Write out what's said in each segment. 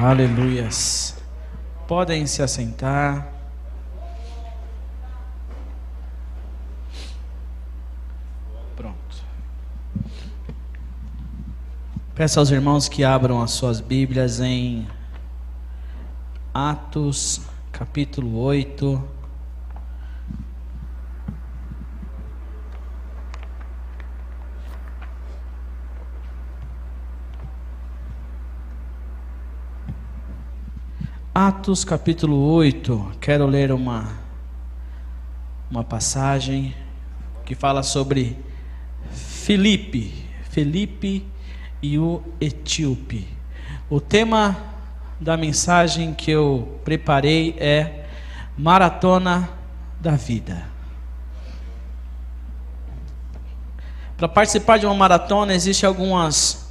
Aleluias. Podem se assentar. Pronto. Peço aos irmãos que abram as suas Bíblias em Atos, capítulo 8. Atos capítulo 8, quero ler uma passagem que fala sobre Filipe e o etíope. O tema da mensagem que eu preparei é Maratona da Vida. Para participar de uma maratona existem algumas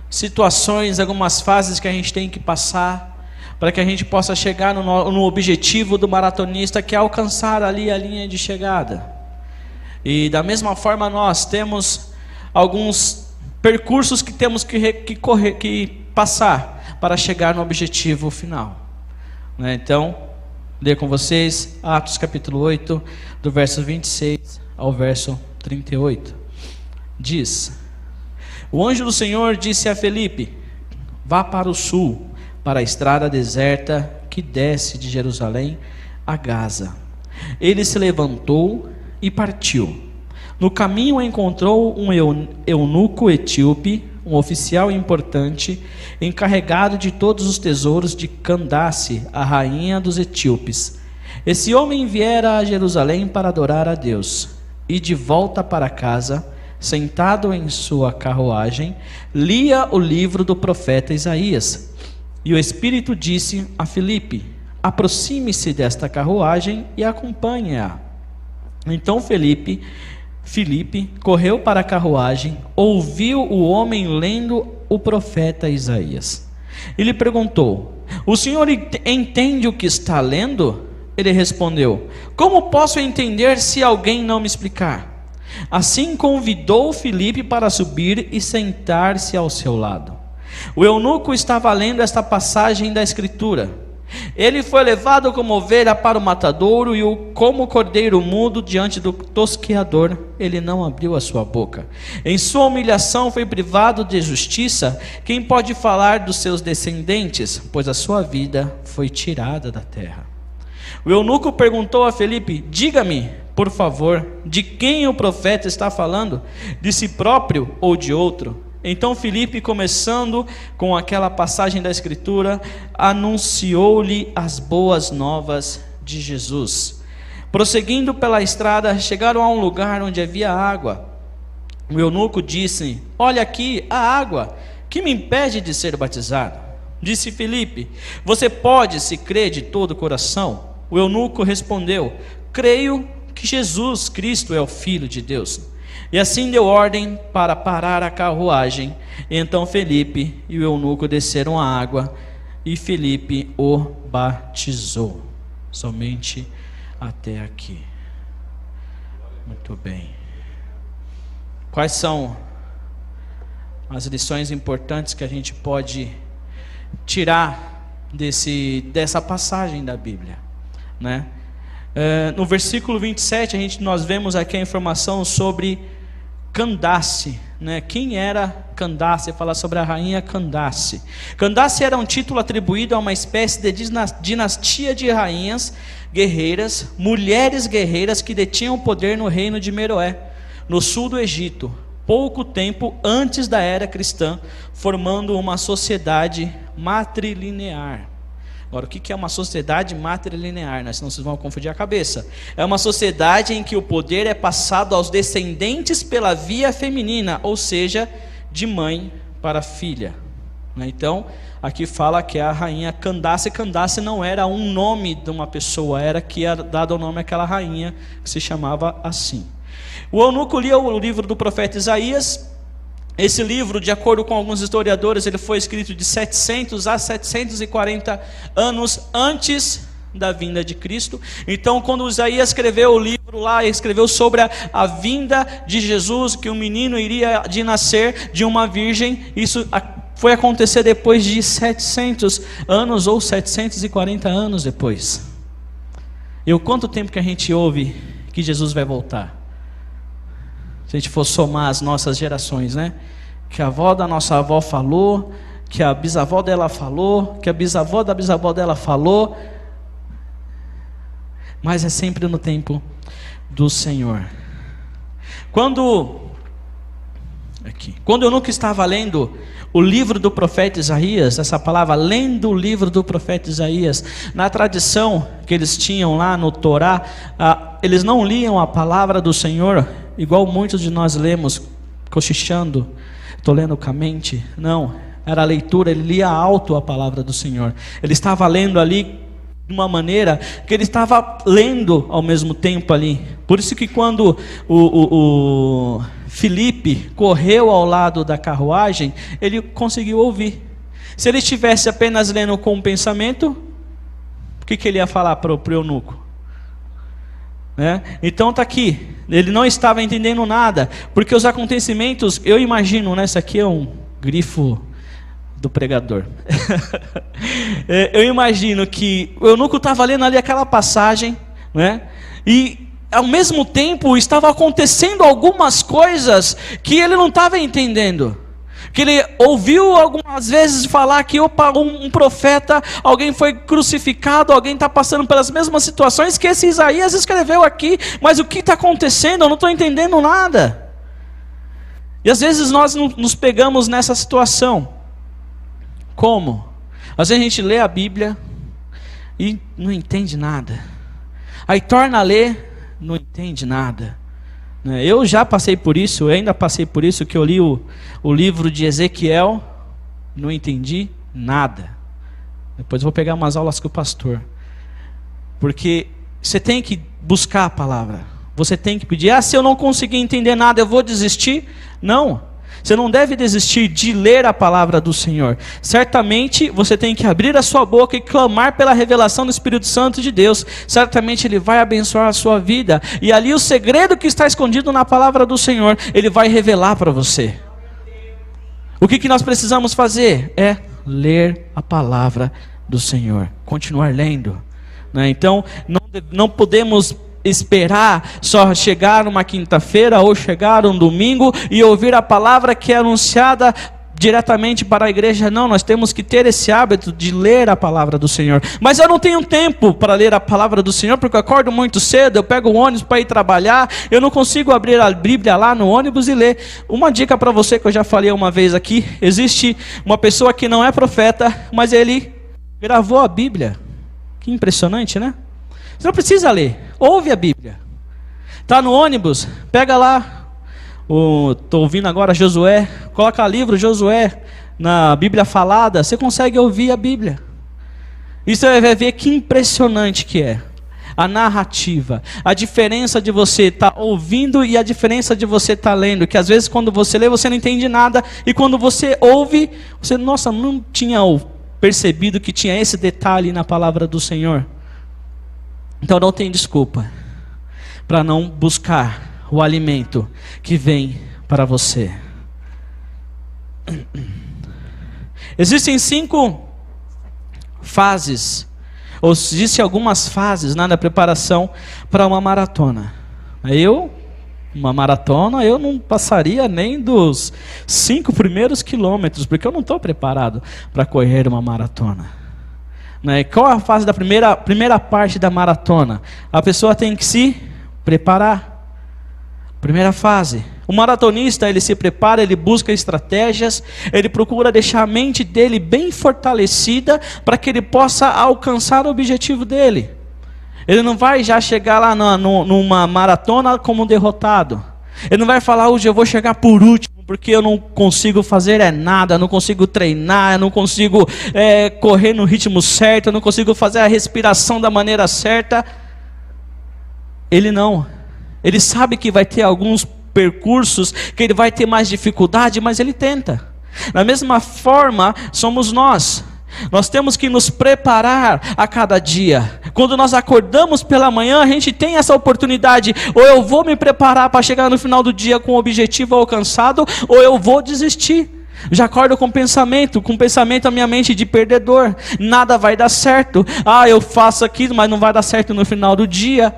situações, algumas fases que a gente tem que passar para que a gente possa chegar no objetivo do maratonista, que é alcançar ali a linha de chegada. E da mesma forma nós temos alguns percursos que temos que passar para chegar no objetivo final. Então, ler com vocês Atos capítulo 8, do verso 26 ao verso 38. Diz: O anjo do Senhor disse a Filipe: vá para o sul, para a estrada deserta que desce de Jerusalém a Gaza. Ele se levantou e partiu. No caminho encontrou um eunuco etíope, um oficial importante, encarregado de todos os tesouros de Candace, a rainha dos etíopes. Esse homem viera a Jerusalém para adorar a Deus, e de volta para casa, sentado em sua carruagem, lia o livro do profeta Isaías. E o Espírito disse a Filipe: aproxime-se desta carruagem e acompanhe-a. Então Filipe correu para a carruagem, ouviu o homem lendo o profeta Isaías. Ele perguntou: o senhor entende o que está lendo? Ele respondeu: como posso entender se alguém não me explicar? Assim convidou Filipe para subir e sentar-se ao seu lado. O eunuco estava lendo esta passagem da Escritura. Ele foi levado como ovelha para o matadouro, e como cordeiro mudo diante do tosqueador, ele não abriu a sua boca. Em sua humilhação foi privado de justiça quem pode falar dos seus descendentes, pois a sua vida foi tirada da terra. O eunuco perguntou a Filipe: diga-me, por favor, de quem o profeta está falando? De si próprio ou de outro? Então Filipe, começando com aquela passagem da Escritura, anunciou-lhe as boas novas de Jesus. Prosseguindo pela estrada, chegaram a um lugar onde havia água. O eunuco disse: olha aqui a água, que me impede de ser batizado? Disse Filipe: você pode, se crê de todo o coração. O eunuco respondeu: creio que Jesus Cristo é o Filho de Deus. E assim deu ordem para parar a carruagem. Então Filipe e o eunuco desceram a água, e Filipe o batizou. Somente até aqui. Muito bem. Quais são as lições importantes que a gente pode tirar dessa passagem da Bíblia, né? No versículo 27, nós vemos aqui a informação sobre Candace, né? Quem era Candace? Fala sobre a rainha Candace. Candace era um título atribuído a uma espécie de dinastia de rainhas guerreiras, mulheres guerreiras que detinham poder no reino de Meroé, no sul do Egito, pouco tempo antes da era cristã, formando uma sociedade matrilinear. Agora, o que é uma sociedade matrilinear, né? Senão vocês vão confundir a cabeça. É uma sociedade em que o poder é passado aos descendentes pela via feminina, ou seja, de mãe para filha. Então, aqui fala que a rainha Candace. Candace não era um nome de uma pessoa, era que era dado o nome àquela rainha, que se chamava assim. O eunuco lia o livro do profeta Isaías. Esse livro, de acordo com alguns historiadores, ele foi escrito de 700 a 740 anos antes da vinda de Cristo. Então, quando Isaías escreveu o livro lá, escreveu sobre a vinda de Jesus, que o menino iria de nascer de uma virgem, isso foi acontecer depois de 700 anos ou 740 anos depois. E o quanto tempo que a gente ouve que Jesus vai voltar? Se a gente for somar as nossas gerações, né? Que a avó da nossa avó falou, que a bisavó dela falou, que a bisavó da bisavó dela falou, mas é sempre no tempo do Senhor. Quando eu nunca estava lendo o livro do profeta Isaías, essa palavra, lendo o livro do profeta Isaías, na tradição que eles tinham lá no Torá, eles não liam a palavra do Senhor, igual muitos de nós lemos, cochichando, estou lendo com a mente. Não, era a leitura, ele lia alto a palavra do Senhor. Ele estava lendo ali de uma maneira que ele estava lendo ao mesmo tempo ali. Por isso que quando o Filipe correu ao lado da carruagem, ele conseguiu ouvir. Se ele estivesse apenas lendo com o pensamento, o que ele ia falar para o eunuco? Né? Então está aqui, ele não estava entendendo nada, porque os acontecimentos, eu imagino, né, isso aqui é um grifo do pregador. Eu imagino que o eunuco estava lendo ali aquela passagem, né? E ao mesmo tempo estava acontecendo algumas coisas que ele não estava entendendo. Que ele ouviu algumas vezes falar que um profeta, alguém foi crucificado, alguém está passando pelas mesmas situações que esse Isaías escreveu aqui, mas o que está acontecendo? Eu não estou entendendo nada. E às vezes nós nos pegamos nessa situação. Como? Às vezes a gente lê a Bíblia e não entende nada. Aí torna a ler, não entende nada. Eu já passei por isso, eu ainda passei por isso, que eu li o livro de Ezequiel, não entendi nada. Depois eu vou pegar umas aulas com o pastor. Porque você tem que buscar a palavra. Você tem que pedir, se eu não conseguir entender nada, eu vou desistir? Não. Você não deve desistir de ler a palavra do Senhor. Certamente você tem que abrir a sua boca e clamar pela revelação do Espírito Santo de Deus. Certamente Ele vai abençoar a sua vida. E ali o segredo que está escondido na palavra do Senhor, Ele vai revelar para você. O que nós precisamos fazer? É ler a palavra do Senhor. Continuar lendo. Então, não podemos esperar só chegar uma quinta-feira ou chegar um domingo e ouvir a palavra que é anunciada diretamente para a igreja. Não, nós temos que ter esse hábito de ler a palavra do Senhor. Mas eu não tenho tempo para ler a palavra do Senhor, porque eu acordo muito cedo, eu pego o ônibus para ir trabalhar, eu não consigo abrir a Bíblia lá no ônibus e ler. Uma dica para você que eu já falei uma vez aqui: existe uma pessoa que não é profeta, mas ele gravou a Bíblia. Que impressionante, né? Você não precisa ler, ouve a Bíblia. Está no ônibus, pega lá, estou ouvindo agora Josué, coloca livro Josué na Bíblia falada, você consegue ouvir a Bíblia. E você vai ver que impressionante que é a narrativa, a diferença de você estar ouvindo e a diferença de você estar lendo, que às vezes quando você lê você não entende nada, e quando você ouve, você, nossa, não tinha percebido que tinha esse detalhe na palavra do Senhor. Então não tem desculpa para não buscar o alimento que vem para você. Existem 5 fases, ou existem algumas fases na preparação para uma maratona. Uma maratona, eu não passaria nem dos 5 primeiros quilômetros, porque eu não estou preparado para correr uma maratona. Qual a fase da primeira parte da maratona? A pessoa tem que se preparar. Primeira fase. O maratonista, ele se prepara, ele busca estratégias, ele procura deixar a mente dele bem fortalecida para que ele possa alcançar o objetivo dele. Ele não vai já chegar lá numa maratona como um derrotado. Ele não vai falar, hoje eu vou chegar por último, porque eu não consigo fazer nada, eu não consigo treinar, eu não consigo correr no ritmo certo, eu não consigo fazer a respiração da maneira certa. Ele não. Ele sabe que vai ter alguns percursos que ele vai ter mais dificuldade, mas ele tenta. Da mesma forma, somos nós. Nós temos que nos preparar a cada dia. Quando nós acordamos pela manhã, a gente tem essa oportunidade. Ou eu vou me preparar para chegar no final do dia com o objetivo alcançado, ou eu vou desistir. Já acordo com pensamento a minha mente de perdedor. Nada vai dar certo. Eu faço aquilo, mas não vai dar certo no final do dia.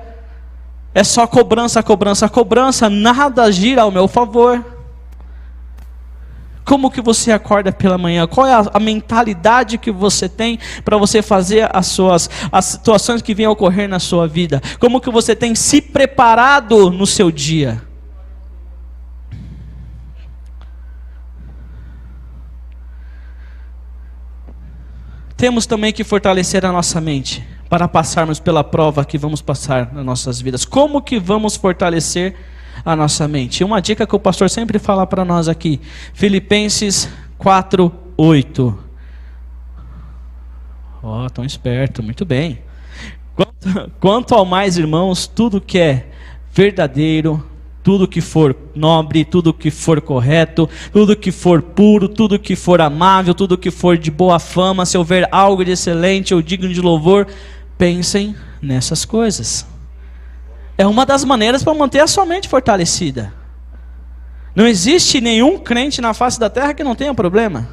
É só cobrança, cobrança, cobrança. Nada gira ao meu favor. Como que você acorda pela manhã? Qual é a mentalidade que você tem para você fazer as situações que venham a ocorrer na sua vida? Como que você tem se preparado no seu dia? Temos também que fortalecer a nossa mente para passarmos pela prova que vamos passar nas nossas vidas. Como que vamos fortalecer a nossa mente? Uma dica que o pastor sempre fala para nós aqui, Filipenses 4:8. Tão esperto, muito bem. Quanto ao mais, irmãos, tudo que é verdadeiro, tudo que for nobre, tudo que for correto, tudo que for puro, tudo que for amável, tudo que for de boa fama, se houver algo de excelente ou digno de louvor, pensem nessas coisas. É uma das maneiras para manter a sua mente fortalecida. Não existe nenhum crente na face da terra que não tenha problema.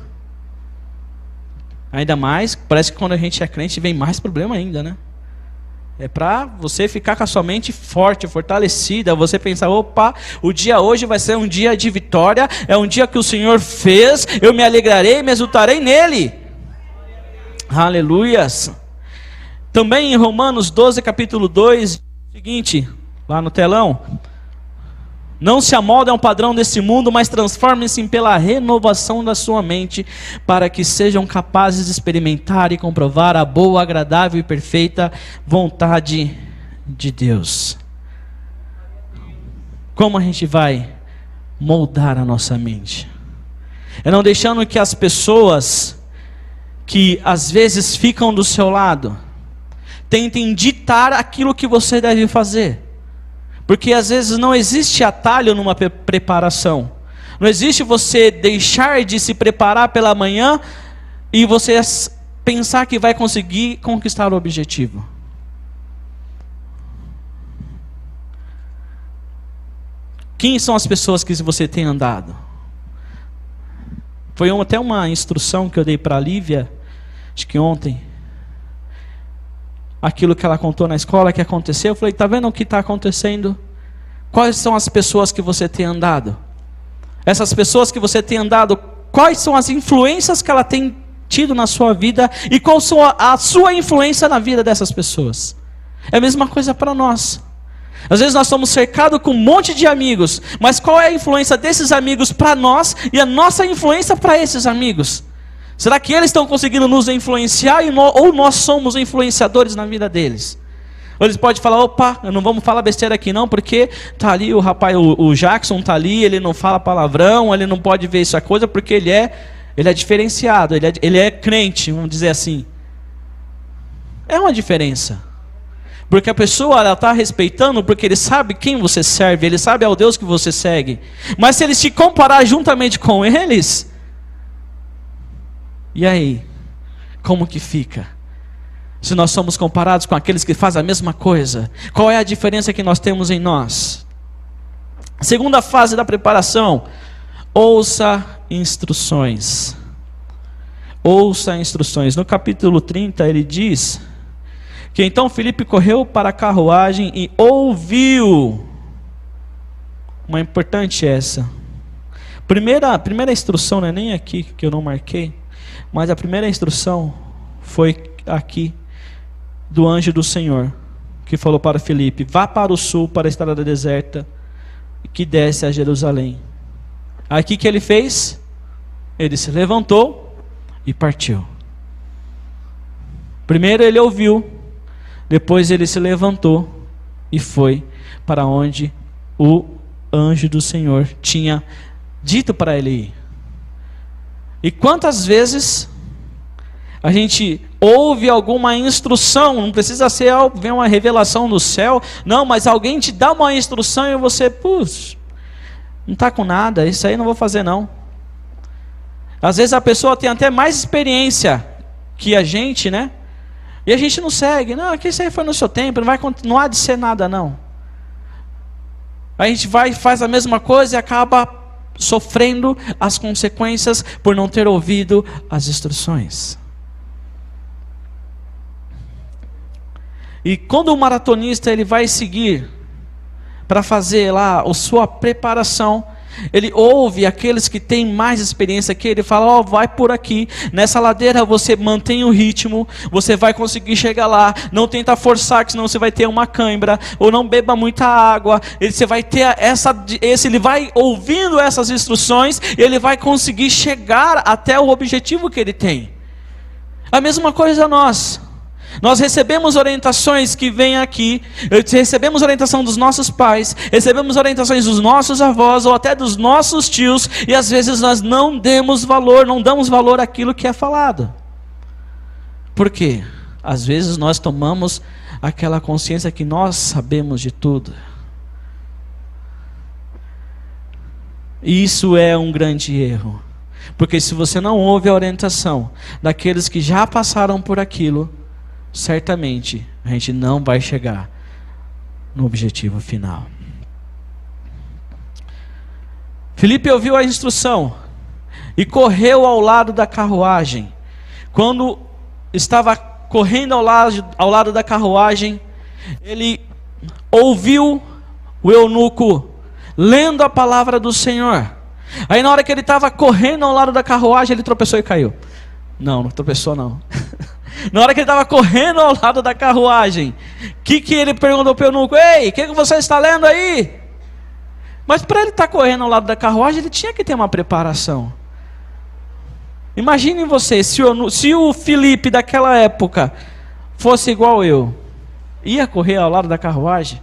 Ainda mais, parece que quando a gente é crente vem mais problema ainda, né? É para você ficar com a sua mente forte, fortalecida, você pensar, opa, o dia hoje vai ser um dia de vitória, é um dia que o Senhor fez, eu me alegrarei e me exultarei nele. Aleluias. Também em Romanos 12, capítulo 2, seguinte, lá no telão, não se amoldem ao padrão desse mundo, mas transformem-se pela renovação da sua mente, para que sejam capazes de experimentar e comprovar a boa, agradável e perfeita vontade de Deus. Como a gente vai moldar a nossa mente? É não deixando que as pessoas que às vezes ficam do seu lado tentem ditar aquilo que você deve fazer. Porque às vezes não existe atalho numa preparação. Não existe você deixar de se preparar pela manhã e você pensar que vai conseguir conquistar o objetivo. Quem são as pessoas que você tem andado? Foi até uma instrução que eu dei para a Lívia, acho que ontem. Aquilo que ela contou na escola que aconteceu, eu falei, está vendo o que está acontecendo? Quais são as pessoas que você tem andado? Essas pessoas que você tem andado, quais são as influências que ela tem tido na sua vida e qual são a sua influência na vida dessas pessoas? É a mesma coisa para nós. Às vezes nós somos cercados com um monte de amigos, mas qual é a influência desses amigos para nós e a nossa influência para esses amigos? Será que eles estão conseguindo nos influenciar ou nós somos influenciadores na vida deles? Ou eles podem falar, opa, não vamos falar besteira aqui não, porque tá ali o rapaz, o Jackson tá ali, ele não fala palavrão, ele não pode ver essa coisa, porque ele é diferenciado, ele é crente, vamos dizer assim. É uma diferença. Porque a pessoa, ela está respeitando porque ele sabe quem você serve, ele sabe ao Deus que você segue. Mas se ele se comparar juntamente com eles, e aí? Como que fica? Se nós somos comparados com aqueles que fazem a mesma coisa, qual é a diferença que nós temos em nós? Segunda fase da preparação, ouça instruções. Ouça instruções. No capítulo 30 ele diz que então Filipe correu para a carruagem e ouviu. Uma importante essa. Primeira instrução não é nem aqui que eu não marquei, mas a primeira instrução foi aqui do anjo do Senhor, que falou para Filipe, vá para o sul, para a estrada deserta, que desce a Jerusalém. Aí o que ele fez? Ele se levantou e partiu. Primeiro ele ouviu, depois ele se levantou e foi para onde o anjo do Senhor tinha dito para ele ir. E quantas vezes a gente ouve alguma instrução, não precisa ser vem uma revelação do céu, não, mas alguém te dá uma instrução e você, puxa, não está com nada, isso aí não vou fazer não. Às vezes a pessoa tem até mais experiência que a gente, né? E a gente não segue, não, que isso aí foi no seu tempo, não há de ser nada não. A gente vai e faz a mesma coisa e acaba sofrendo as consequências por não ter ouvido as instruções. E quando o maratonista ele vai seguir para fazer lá a sua preparação, ele ouve aqueles que têm mais experiência que ele, fala, vai por aqui, nessa ladeira você mantém o ritmo, você vai conseguir chegar lá, não tenta forçar, que senão você vai ter uma cãibra, ou não beba muita água, você vai ter ele vai ouvindo essas instruções, e ele vai conseguir chegar até o objetivo que ele tem. A mesma coisa nós recebemos orientações que vêm aqui, recebemos orientação dos nossos pais, recebemos orientações dos nossos avós, ou até dos nossos tios, e às vezes nós não damos valor àquilo que é falado. Por quê? Às vezes nós tomamos aquela consciência que nós sabemos de tudo. E isso é um grande erro. Porque se você não ouve a orientação daqueles que já passaram por aquilo, certamente a gente não vai chegar no objetivo final. Filipe ouviu a instrução e correu ao lado da carruagem. Quando estava correndo ao lado da carruagem, ele ouviu o eunuco lendo a palavra do Senhor. Aí na hora que ele estava correndo ao lado da carruagem, ele tropeçou e caiu. Não tropeçou não. Na hora que ele estava correndo ao lado da carruagem, que ele perguntou para o eunuco: ei, o que você está lendo aí? Mas para ele estar correndo ao lado da carruagem, ele tinha que ter uma preparação. Imaginem vocês, se o Filipe daquela época fosse igual eu, ia correr ao lado da carruagem?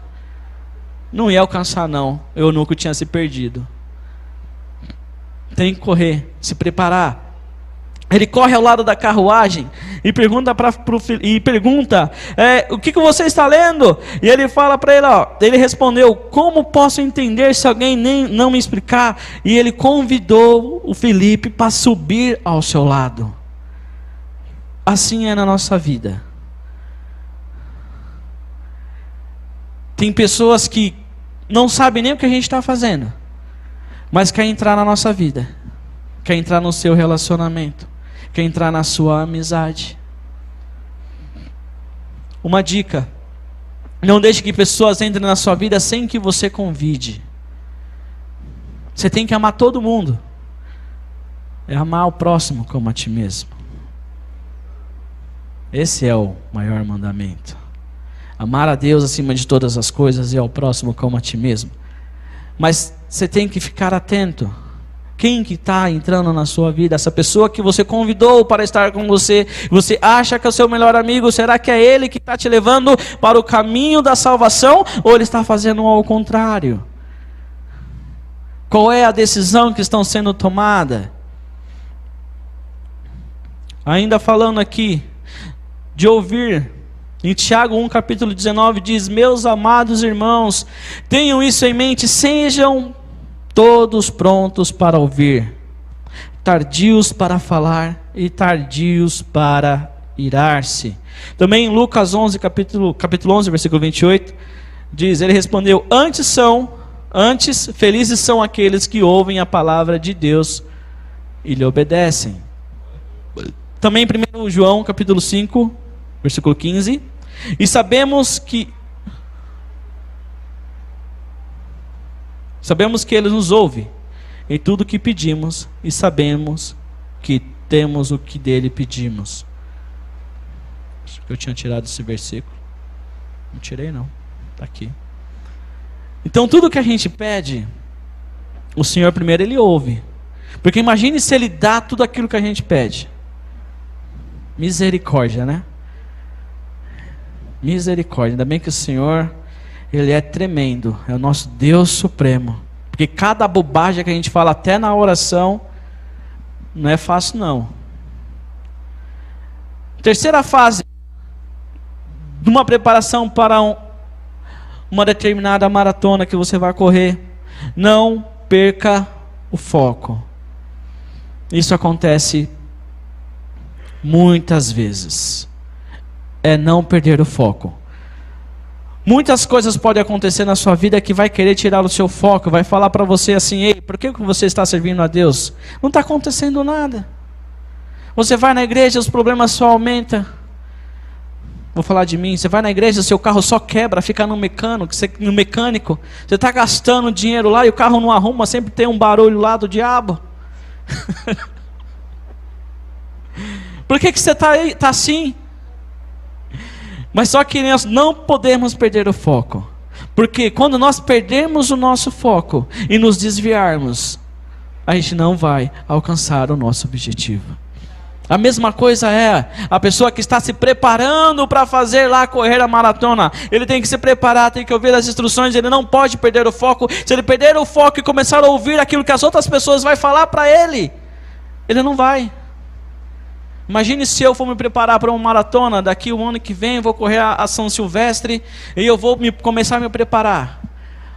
Não ia alcançar não, o eunuco tinha se perdido. Tem que correr, se preparar. Ele corre ao lado da carruagem e pergunta o que você está lendo? E ele fala para ele, ele respondeu: como posso entender se alguém não me explicar? E ele convidou o Filipe para subir ao seu lado. Assim é na nossa vida. Tem pessoas que não sabem nem o que a gente está fazendo, mas quer entrar na nossa vida, quer entrar no seu relacionamento, quer entrar na sua amizade. Uma dica: não deixe que pessoas entrem na sua vida sem que você convide. Você tem que amar todo mundo. É amar o próximo como a ti mesmo. Esse é o maior mandamento. Amar a Deus acima de todas as coisas e ao próximo como a ti mesmo. Mas você tem que ficar atento. Quem que está entrando na sua vida? Essa pessoa que você convidou para estar com você, você acha que é o seu melhor amigo, será que é ele que está te levando para o caminho da salvação? Ou ele está fazendo ao contrário? Qual é a decisão que estão sendo tomada? Ainda falando aqui, de ouvir, em Tiago 1 capítulo 19 diz: meus amados irmãos, tenham isso em mente, sejam todos prontos para ouvir, tardios para falar e tardios para irar-se. Também em Lucas 11, capítulo 11, versículo 28, diz: ele respondeu: antes felizes são aqueles que ouvem a palavra de Deus e lhe obedecem. Também em 1 João capítulo 5, versículo 15, e sabemos que Ele nos ouve em tudo que pedimos, e sabemos que temos o que dele pedimos. Acho que eu tinha tirado esse versículo. Não tirei não, está aqui. Então tudo que a gente pede, o Senhor primeiro ele ouve. Porque imagine se ele dá tudo aquilo que a gente pede. Misericórdia, né? Misericórdia. Ainda bem que o Senhor, ele é tremendo, é o nosso Deus supremo. Porque cada bobagem que a gente fala até na oração não é fácil não. Terceira fase de uma preparação para uma determinada maratona que você vai correr: não perca o foco. Isso acontece muitas vezes. É não perder o foco. Muitas coisas podem acontecer na sua vida que vai querer tirar o seu foco, vai falar para você assim: ei, por que você está servindo a Deus? Não está acontecendo nada. Você vai na igreja, os problemas só aumentam. Vou falar de mim. Você vai na igreja, seu carro só quebra, fica no mecânico. Você está gastando dinheiro lá e o carro não arruma, sempre tem um barulho lá do diabo. Por que você está assim? Mas só que nós não podemos perder o foco. Porque quando nós perdermos o nosso foco e nos desviarmos, a gente não vai alcançar o nosso objetivo. A mesma coisa é a pessoa que está se preparando para fazer lá correr a maratona. Ele tem que se preparar, tem que ouvir as instruções, ele não pode perder o foco. Se ele perder o foco e começar a ouvir aquilo que as outras pessoas vão falar para ele, ele não vai. Imagine se eu for me preparar para uma maratona, daqui o ano que vem eu vou correr a São Silvestre e eu vou começar a me preparar.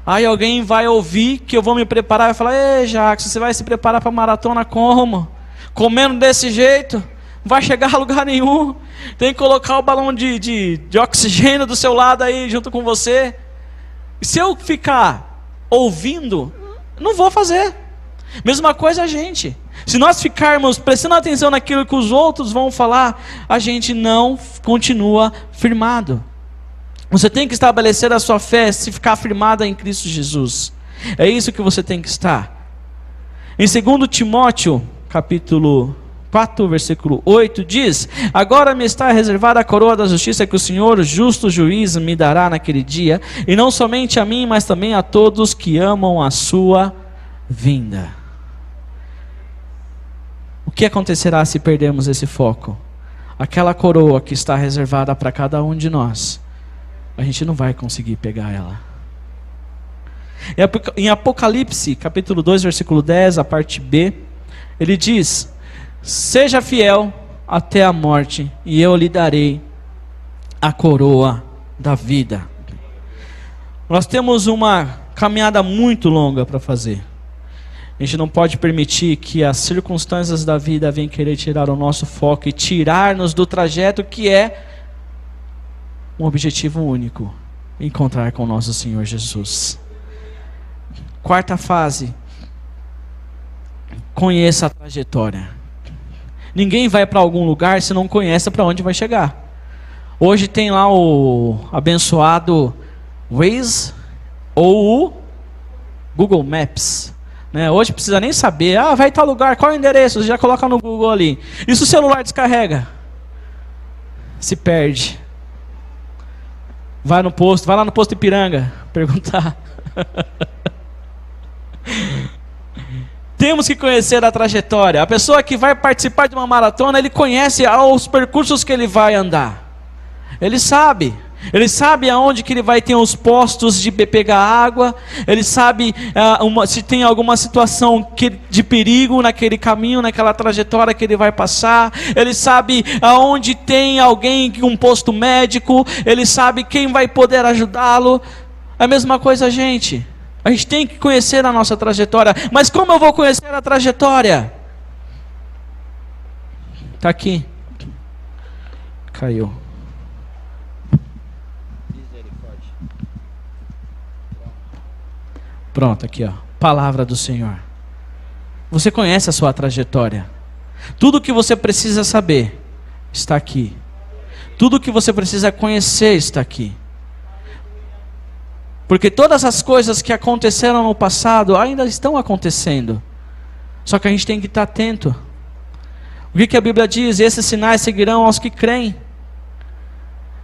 Aí alguém vai ouvir que eu vou me preparar e vai falar: ei, Jackson, você vai se preparar para a maratona como? Comendo desse jeito? Não vai chegar a lugar nenhum. Tem que colocar o balão de oxigênio do seu lado aí junto com você. E se eu ficar ouvindo, não vou fazer. Mesma coisa a gente. Se nós ficarmos prestando atenção naquilo que os outros vão falar, a gente não continua firmado. Você tem que estabelecer a sua fé, se ficar firmada em Cristo Jesus. É isso que você tem que estar. Em 2 Timóteo, capítulo 4, versículo 8, diz: agora me está reservada a coroa da justiça que o Senhor, o justo juiz, me dará naquele dia, e não somente a mim, mas também a todos que amam a sua vinda. O que acontecerá se perdermos esse foco? Aquela coroa que está reservada para cada um de nós, a gente não vai conseguir pegar ela. Em Apocalipse, capítulo 2, versículo 10, a parte B, ele diz: seja fiel até a morte, e eu lhe darei a coroa da vida. Nós temos uma caminhada muito longa para fazer. A gente não pode permitir que as circunstâncias da vida venham querer tirar o nosso foco e tirar-nos do trajeto que é um objetivo único: encontrar com o nosso Senhor Jesus. Quarta fase: conheça a trajetória. Ninguém vai para algum lugar se não conhece para onde vai chegar. Hoje tem lá o abençoado Waze ou o Google Maps. Hoje precisa nem saber, vai tal lugar, qual é o endereço? Você já coloca no Google ali. E se o celular descarrega? Se perde. Vai lá no posto Ipiranga perguntar. Temos que conhecer a trajetória. A pessoa que vai participar de uma maratona, ele conhece os percursos que ele vai andar. Ele sabe aonde que ele vai ter os postos de pegar água. Ele sabe se tem alguma situação de perigo naquele caminho, naquela trajetória que ele vai passar. Ele sabe aonde tem alguém, um posto médico. Ele sabe quem vai poder ajudá-lo. É a mesma coisa, gente. A gente tem que conhecer a nossa trajetória. Mas como eu vou conhecer a trajetória? Está aqui. Caiu. Pronto, aqui ó. Palavra do Senhor. Você conhece a sua trajetória. Tudo o que você precisa saber está aqui. Tudo o que você precisa conhecer está aqui. Porque todas as coisas que aconteceram no passado ainda estão acontecendo. Só que a gente tem que estar atento. O que a Bíblia diz? Esses sinais seguirão aos que creem.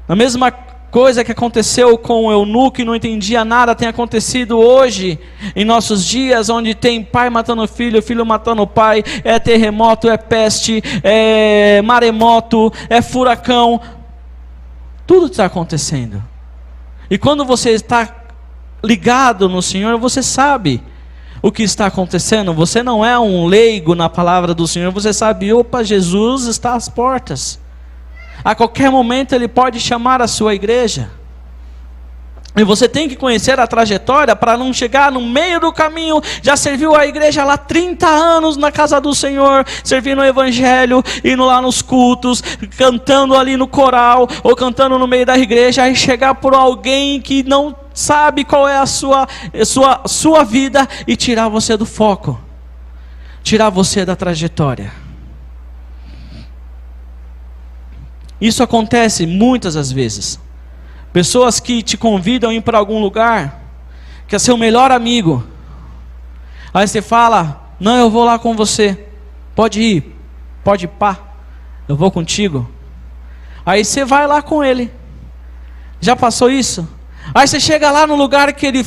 A mesma coisa que aconteceu com o eunuco que não entendia nada, tem acontecido hoje, em nossos dias, onde tem pai matando filho, filho matando pai, é terremoto, é peste, é maremoto, é furacão. Tudo está acontecendo. E quando você está ligado no Senhor, você sabe o que está acontecendo. Você não é um leigo na palavra do Senhor. Você sabe, opa, Jesus está às portas. A qualquer momento Ele pode chamar a sua igreja. E você tem que conhecer a trajetória para não chegar no meio do caminho. Já serviu a igreja lá 30 anos na casa do Senhor, servindo o evangelho, indo lá nos cultos, cantando ali no coral, ou cantando no meio da igreja, aí chegar por alguém que não sabe qual é a sua vida e tirar você do foco, tirar você da trajetória. Isso acontece muitas das vezes. Pessoas que te convidam a ir para algum lugar, que é seu melhor amigo. Aí você fala: não, eu vou lá com você. Pode ir, pode ir, pá, eu vou contigo. Aí você vai lá com ele. Já passou isso? Aí você chega lá no lugar que ele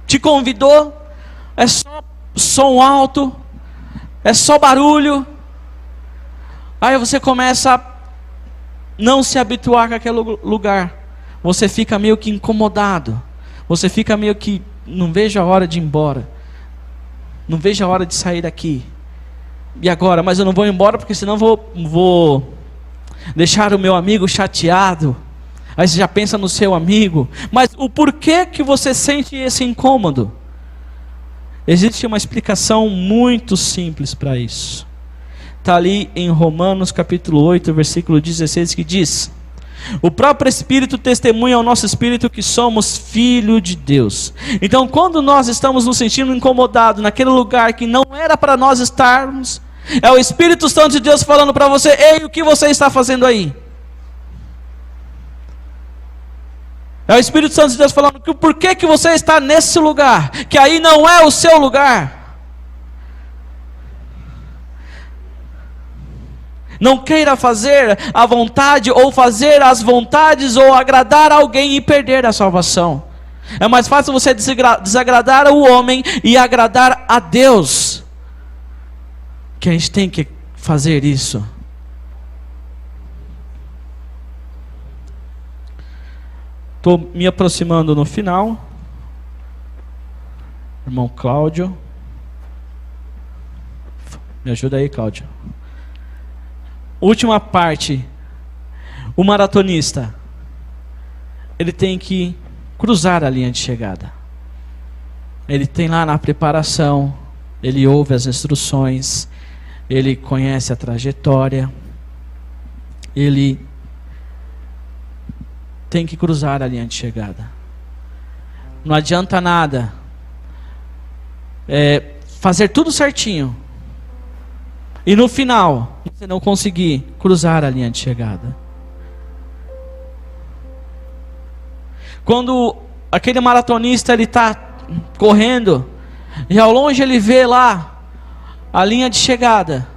te convidou, é só som alto, é só barulho. Aí você começa a não se habituar com aquele lugar. Você fica meio que incomodado. Você fica meio que, não vejo a hora de ir embora. Não vejo a hora de sair daqui. E agora? Mas eu não vou embora porque senão vou deixar o meu amigo chateado. Aí você já pensa no seu amigo. Mas o porquê que você sente esse incômodo? Existe uma explicação muito simples para isso. Está ali em Romanos capítulo 8, versículo 16, que diz: o próprio Espírito testemunha ao nosso Espírito que somos filhos de Deus. Então, quando nós estamos nos sentindo incomodados naquele lugar que não era para nós estarmos, é o Espírito Santo de Deus falando para você: ei, o que você está fazendo aí? É o Espírito Santo de Deus falando que por que você está nesse lugar, que aí não é o seu lugar. Não queira fazer a vontade, ou fazer as vontades, ou agradar alguém e perder a salvação. É mais fácil você desagradar o homem e agradar a Deus. Que a gente tem que fazer isso. Estou me aproximando no final. Irmão Cláudio. Me ajuda aí, Cláudio. Última parte. O maratonista, ele tem que cruzar a linha de chegada. Ele tem lá na preparação, ele ouve as instruções, ele conhece a trajetória, ele tem que cruzar a linha de chegada. Não adianta nada fazer tudo certinho e no final você não conseguir cruzar a linha de chegada. Quando aquele maratonista ele está correndo e ao longe ele vê lá a linha de chegada,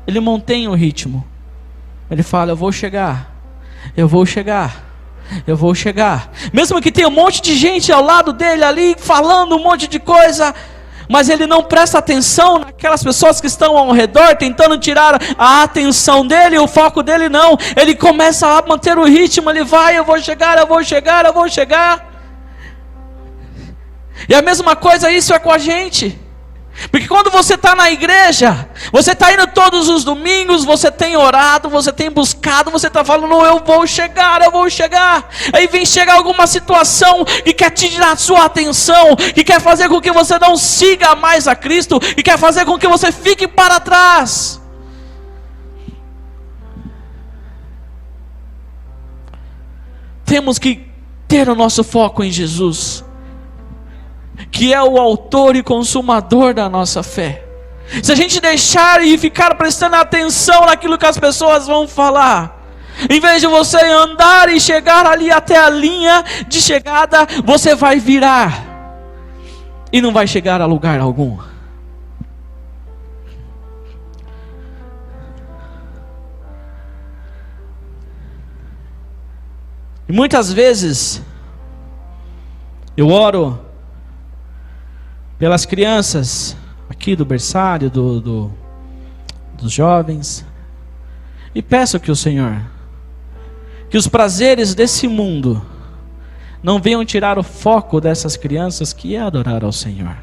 ele mantém o ritmo. Ele fala: eu vou chegar, eu vou chegar, eu vou chegar. Mesmo que tenha um monte de gente ao lado dele ali falando um monte de coisa, mas ele não presta atenção naquelas pessoas que estão ao redor, tentando tirar a atenção dele, o foco dele não. Ele começa a manter o ritmo, ele vai: eu vou chegar, eu vou chegar, eu vou chegar. E a mesma coisa isso é com a gente. Porque quando você está na igreja, você está indo todos os domingos, você tem orado, você tem buscado, você está falando: eu vou chegar, eu vou chegar. Aí vem chegar alguma situação que quer tirar a sua atenção, que quer fazer com que você não siga mais a Cristo, e quer fazer com que você fique para trás. Temos que ter o nosso foco em Jesus, que é o autor e consumador da nossa fé. Se a gente deixar e ficar prestando atenção naquilo que as pessoas vão falar, em vez de você andar e chegar ali até a linha de chegada, você vai virar e não vai chegar a lugar algum. E muitas vezes eu oro pelas crianças aqui do berçário, dos jovens, e peço que o Senhor, que os prazeres desse mundo não venham tirar o foco dessas crianças, que é adorar ao Senhor.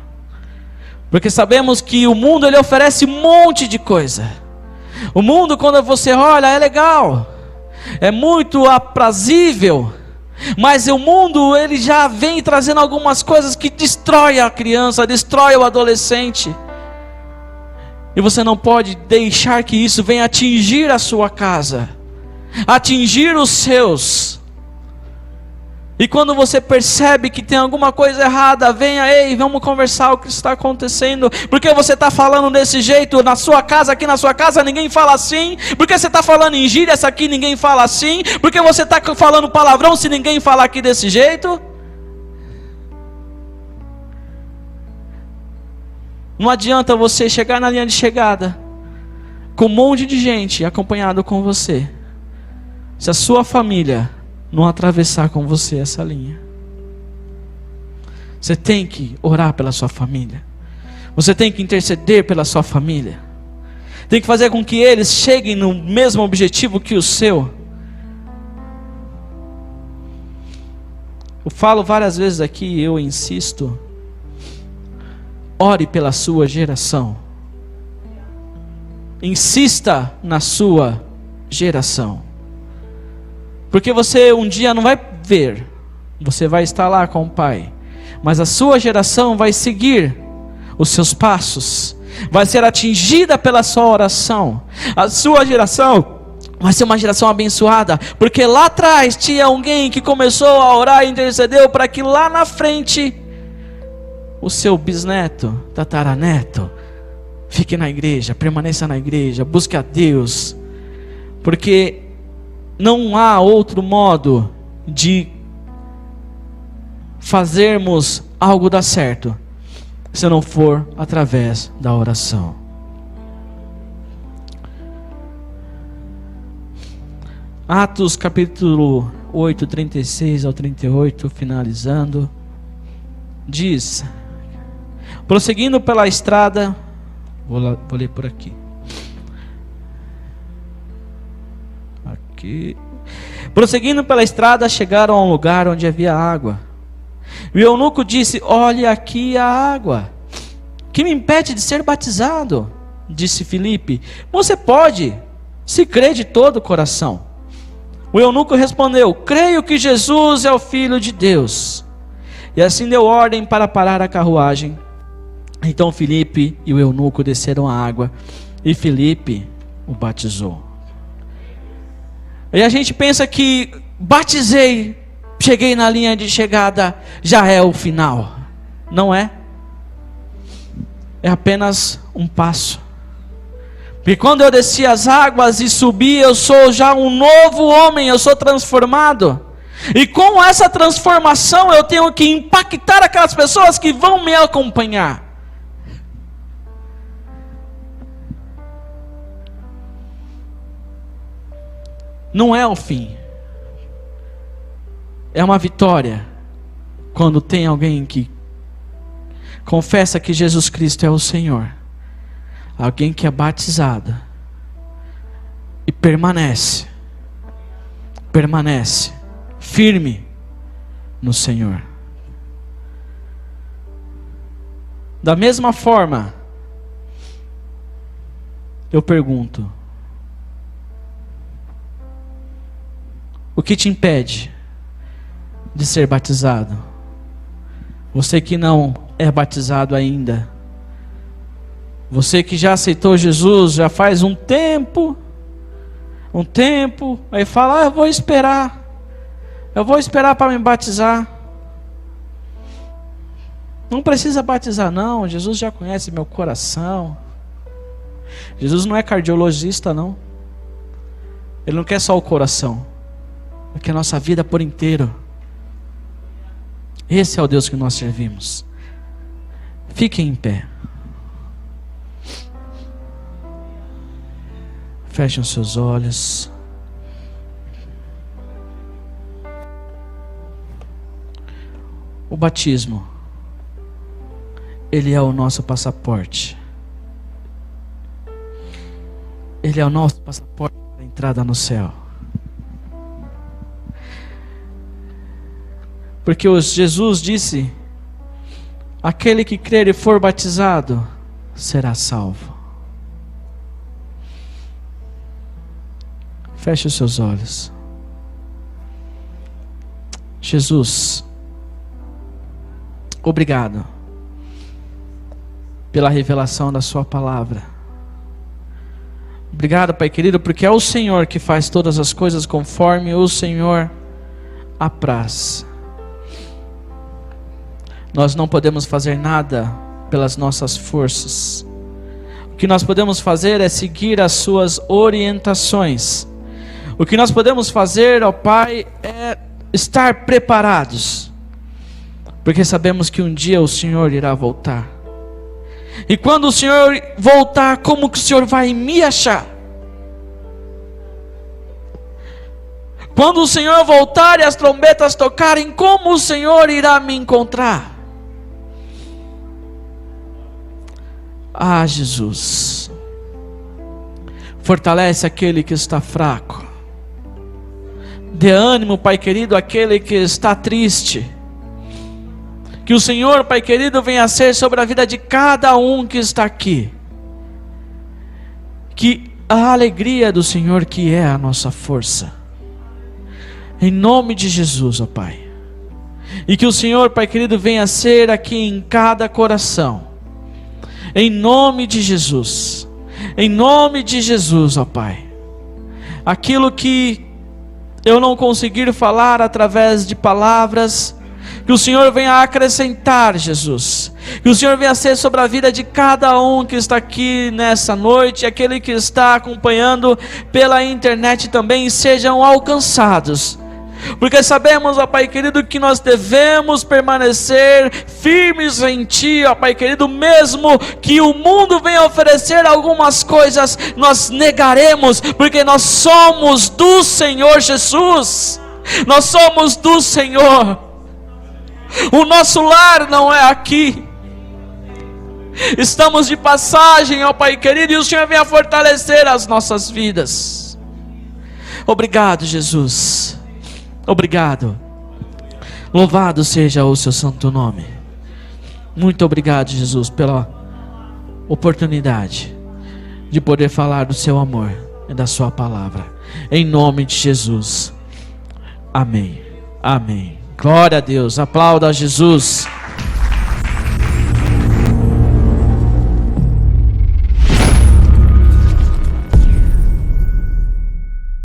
Porque sabemos que o mundo ele oferece um monte de coisa. O mundo, quando você olha, é legal, é muito aprazível, Mas o mundo, ele já vem trazendo algumas coisas que destrói a criança, destrói o adolescente. E você não pode deixar que isso venha atingir a sua casa, atingir os seus. E quando você percebe que tem alguma coisa errada, venha, ei, vamos conversar o que está acontecendo. Por que você está falando desse jeito na sua casa? Aqui na sua casa ninguém fala assim. Por que você está falando em gíria, essa aqui ninguém fala assim? Por que você está falando palavrão se ninguém fala aqui desse jeito? Não adianta você chegar na linha de chegada com um monte de gente acompanhado com você, se a sua família não atravessar com você essa linha. Você tem que orar pela sua família. Você tem que interceder pela sua família. Tem que fazer com que eles cheguem no mesmo objetivo que o seu. Eu falo várias vezes aqui, eu insisto. Ore pela sua geração. Insista na sua geração. Porque você um dia não vai ver, você vai estar lá com o Pai, mas a sua geração vai seguir os seus passos, vai ser atingida pela sua oração. A sua geração vai ser uma geração abençoada, porque lá atrás tinha alguém que começou a orar e intercedeu para que lá na frente o seu bisneto, tataraneto, fique na igreja, permaneça na igreja, busque a Deus, porque não há outro modo de fazermos algo dar certo, se não for através da oração. Atos capítulo 8, 36 ao 38, finalizando, diz: prosseguindo pela estrada, vou ler por aqui. Prosseguindo pela estrada, chegaram a um lugar onde havia água. E o eunuco disse: olhe aqui a água, que me impede de ser batizado? Disse Filipe: você pode, se crê de todo o coração. O eunuco respondeu: creio que Jesus é o Filho de Deus. E assim deu ordem para parar a carruagem. Então Filipe e o eunuco desceram a água, e Filipe o batizou. E a gente pensa que batizei, cheguei na linha de chegada, já é o final. Não é. É apenas um passo. Porque quando eu desci as águas e subi, eu sou já um novo homem, eu sou transformado. E com essa transformação eu tenho que impactar aquelas pessoas que vão me acompanhar. Não é o fim. É uma vitória quando tem alguém que confessa que Jesus Cristo é o Senhor. Alguém que é batizado e permanece firme no Senhor. Da mesma forma, eu pergunto: o que te impede de ser batizado? Você que não é batizado ainda, você que já aceitou Jesus já faz um tempo, aí fala: eu vou esperar para me batizar. Não precisa batizar não, Jesus já conhece meu coração. Jesus não é cardiologista não, Ele não quer só o coração, Ele quer a nossa vida por inteiro. Esse é o Deus que nós servimos. Fiquem em pé. Fechem os seus olhos. O batismo, ele é o nosso passaporte. Ele é o nosso passaporte para a entrada no céu. Porque Jesus disse: aquele que crer e for batizado será salvo. Feche os seus olhos. Jesus, obrigado pela revelação da sua palavra. Obrigado, Pai querido, porque é o Senhor que faz todas as coisas conforme o Senhor apraz. Nós não podemos fazer nada pelas nossas forças. O que nós podemos fazer é seguir as suas orientações. O que nós podemos fazer, ó Pai, é estar preparados, porque sabemos que um dia o Senhor irá voltar. E quando o Senhor voltar, como que o Senhor vai me achar? Quando o Senhor voltar e as trombetas tocarem, como o Senhor irá me encontrar? Ah, Jesus, fortalece aquele que está fraco. Dê ânimo, Pai querido, àquele que está triste. Que o Senhor, Pai querido, venha a ser sobre a vida de cada um que está aqui. Que a alegria do Senhor, que é a nossa força. Em nome de Jesus, ó Pai. E que o Senhor, Pai querido, venha a ser aqui em cada coração. Em nome de Jesus. Em nome de Jesus, ó Pai. Aquilo que eu não conseguir falar através de palavras, que o Senhor venha acrescentar, Jesus. Que o Senhor venha ser sobre a vida de cada um que está aqui nessa noite, aquele que está acompanhando pela internet também, sejam alcançados. Porque sabemos, ó Pai querido, que nós devemos permanecer firmes em Ti, ó Pai querido, mesmo que o mundo venha oferecer algumas coisas, nós negaremos, porque nós somos do Senhor Jesus, nós somos do Senhor, o nosso lar não é aqui, estamos de passagem, ó Pai querido, e o Senhor venha fortalecer as nossas vidas. Obrigado, Jesus. Obrigado. Louvado seja o seu santo nome. Muito obrigado, Jesus, pela oportunidade de poder falar do seu amor e da sua palavra. Em nome de Jesus. Amém. Amém. Glória a Deus. Aplauda a Jesus.